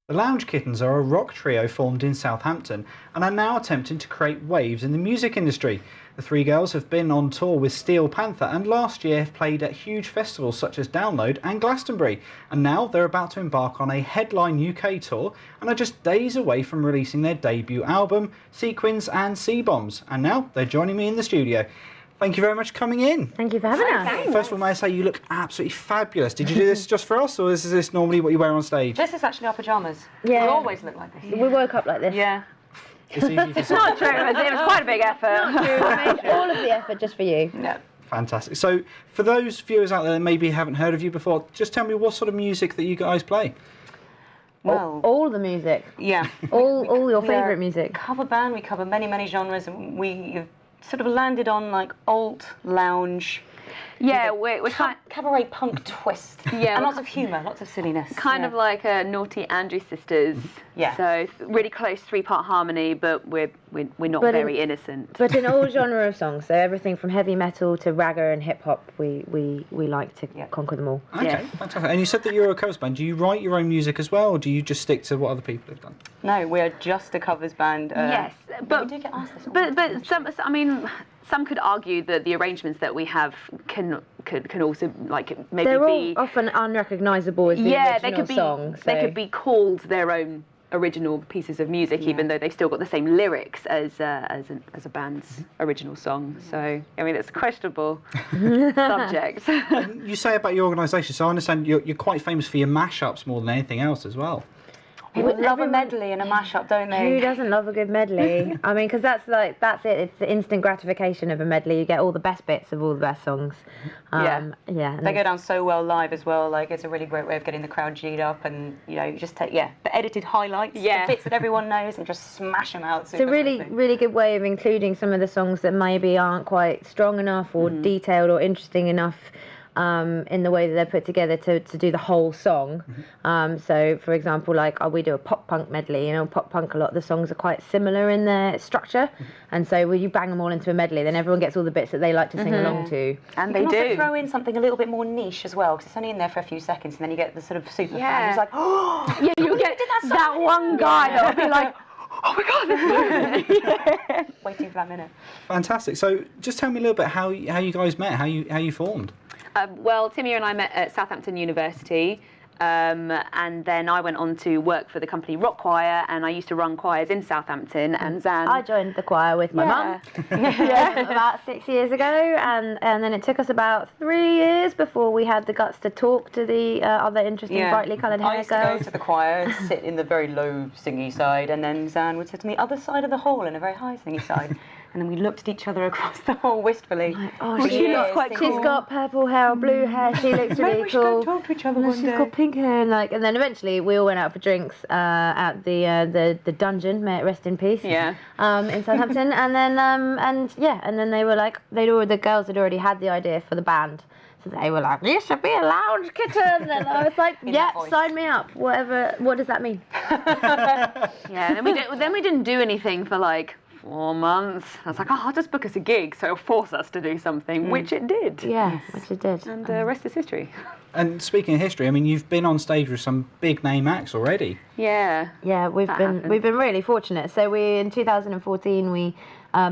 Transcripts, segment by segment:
The Lounge Kittens are a rock trio formed in Southampton and are now attempting to create waves in the music industry. The three girls have been on tour with Steel Panther and last year played at huge festivals such as Download and Glastonbury, and now they're about to embark on a headline UK tour and are just days away from releasing their debut album, Sequins and Sea Bombs, and now they're joining me in the studio. Thank you very much for coming in. Thank you for having us. Thanks. First of all, may I say you look absolutely fabulous. Did you do this just for us, or is this normally what you wear on stage? This is actually our pyjamas. Yeah. We always look like this. We woke up like this. Yeah. It's easy for Not true, it was quite a big effort. All of the effort just for you. No. Fantastic. So, for those viewers out there that maybe haven't heard of you before, just tell me what sort of music that you guys play. Well, All the music. yeah. All your We are favourite a music. cover band. We cover many genres, and we've sort of landed on like alt lounge. Yeah, we're kind Cabaret punk twist. Yeah, And lots of humour, lots of silliness. of like a naughty Andrew sisters. Yeah. So really close 3-part harmony, but we're not But very innocent. But in all genre of songs, so everything from heavy metal to ragga and hip hop, we like to conquer them all. Okay, Yeah. fantastic. And you said that you're a covers band. Do you write your own music as well, or do you just stick to what other people have done? No, we're just a covers band. Yes, but we do get asked this all the time, but actually. some, I mean, some could argue that the arrangements that we have can also like maybe They're be all often unrecognisable as the original they could be song. they so- could be called their own original pieces of music, even though they've still got the same lyrics as a band's original song. So I mean, it's a questionable subject. And you say about your organisation, so I understand you're quite famous for your mashups more than anything else as well. People love a medley and a mashup, don't they? Who doesn't love a good medley? I mean, because that's it. It's the instant gratification of a medley. You get all the best bits of all the best songs. Yeah. Yeah. and They go down so well live as well. Like, it's a really great way of getting the crowd G'd up, and you just take the edited highlights, Yeah. the bits that everyone knows, and just smash them out. It's a really good way of including some of the songs that maybe aren't quite strong enough or detailed or interesting enough in the way that they're put together to do the whole song. So, for example, like we do a pop punk medley. You know, pop punk, a lot of the songs are quite similar in their structure, and so when you bang them all into a medley, then everyone gets all the bits that they like to sing along to. And You they can also do. throw in something a little bit more niche as well, because it's only in there for a few seconds, and then you get the sort of super fan Yeah. who's like, oh, Yeah, you get that one guy that'll be like, oh my god, waiting for that minute. Fantastic. So, just tell me a little bit how you guys met, how you formed. Well, Timmy and I met at Southampton University, and then I went on to work for the company Rock Choir, and I used to run choirs in Southampton, and Zan... I joined the choir with my mum about 6 years ago, and then it took us about 3 years before we had the guts to talk to the other interesting, brightly coloured I hair used to go girls. to the choir and sit in the very low singy side, and then Zan would sit on the other side of the hall in a very high singy side. And then we looked at each other across the hall wistfully. Oh, she looks quite cool. She's got purple hair or blue hair. She looks Maybe really we should cool. go talk to each other And then one she's day. got pink hair, and then eventually we all went out for drinks at the dungeon. May it rest in peace. Yeah. In Southampton, and then they were like, the girls had already had the idea for the band. So they were like, "You should be a lounge kitten," and I was like, In "Yeah, that voice. sign me up. Whatever. What does that mean?" Yeah, and we didn't do anything for like 4 months. I was like, oh, I'll just book us a gig, so it'll force us to do something, which it did. Yeah, which it did. And the rest is history. And speaking of history, I mean, you've been on stage with some big name acts already. Yeah. Yeah, we've been really fortunate. So in 2014 we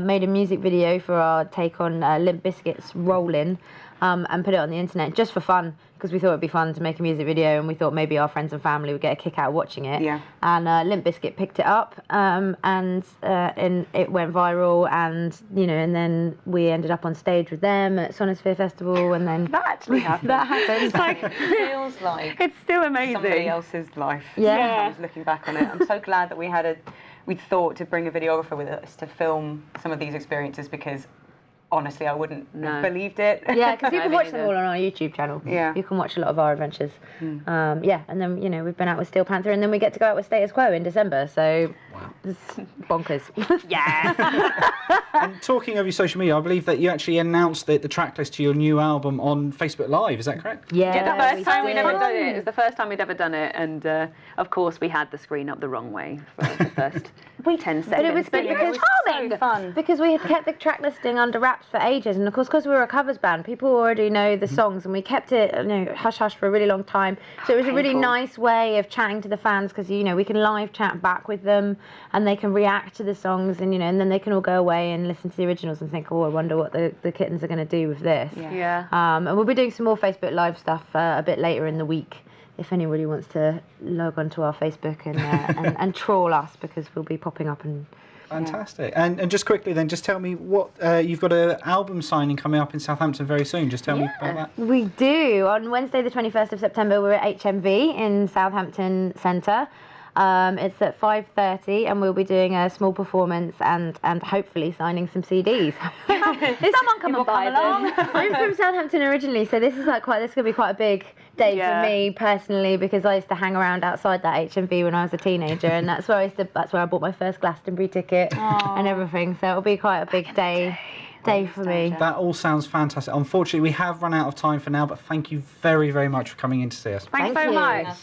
made a music video for our take on Limp Bizkit's Rollin', and put it on the internet just for fun, because we thought it'd be fun to make a music video, and we thought maybe our friends and family would get a kick out of watching it. Yeah. And Limp Bizkit picked it up, and it went viral, and and then we ended up on stage with them at Sonosphere Festival, and then That actually happened. that happened. It's like, Feels like it's still amazing. somebody else's life. Yeah. I was looking back on it. I'm so glad that we thought to bring a videographer with us to film some of these experiences, because honestly, I wouldn't have believed it. Yeah, because you No, can me watch them neither. all on our YouTube channel. Yeah. You can watch a lot of our adventures. Yeah, and then, we've been out with Steel Panther, and then we get to go out with Status Quo in December, so it's bonkers. Yeah. And talking of your social media, I believe that you actually announced the track list to your new album on Facebook Live, is that correct? Yeah, The first time we'd ever did. done it. It was the first time we'd ever done it, and of course we had the screen up the wrong way for the first 10 seconds. But it was But good it because was so fun. because we had kept the track listing under wraps wrapped for ages, and of course, because we were a covers band, people already know the songs, and we kept it, hush hush for a really long time. So it was a really nice way of chatting to the fans, because we can live chat back with them, and they can react to the songs, and and then they can all go away and listen to the originals and think, oh, I wonder what the Kittens are going to do with this. Yeah. And we'll be doing some more Facebook Live stuff a bit later in the week, if anybody wants to log onto our Facebook and troll us, because we'll be popping up and. Fantastic. And just quickly then, just tell me what, you've got an album signing coming up in Southampton very soon. Just tell me about that. We do. On Wednesday the 21st of September, we're at HMV in Southampton Centre. It's at 5:30, and we'll be doing a small performance and hopefully signing some CDs. Someone come and buy along. I'm from Southampton originally, so this is this going to be quite a big day for me personally, because I used to hang around outside that HMV when I was a teenager, and that's where I bought my first Glastonbury ticket and everything. So it'll be quite a big day for me. That all sounds fantastic. Unfortunately, we have run out of time for now, but thank you very, very much for coming in to see us. Thanks so much.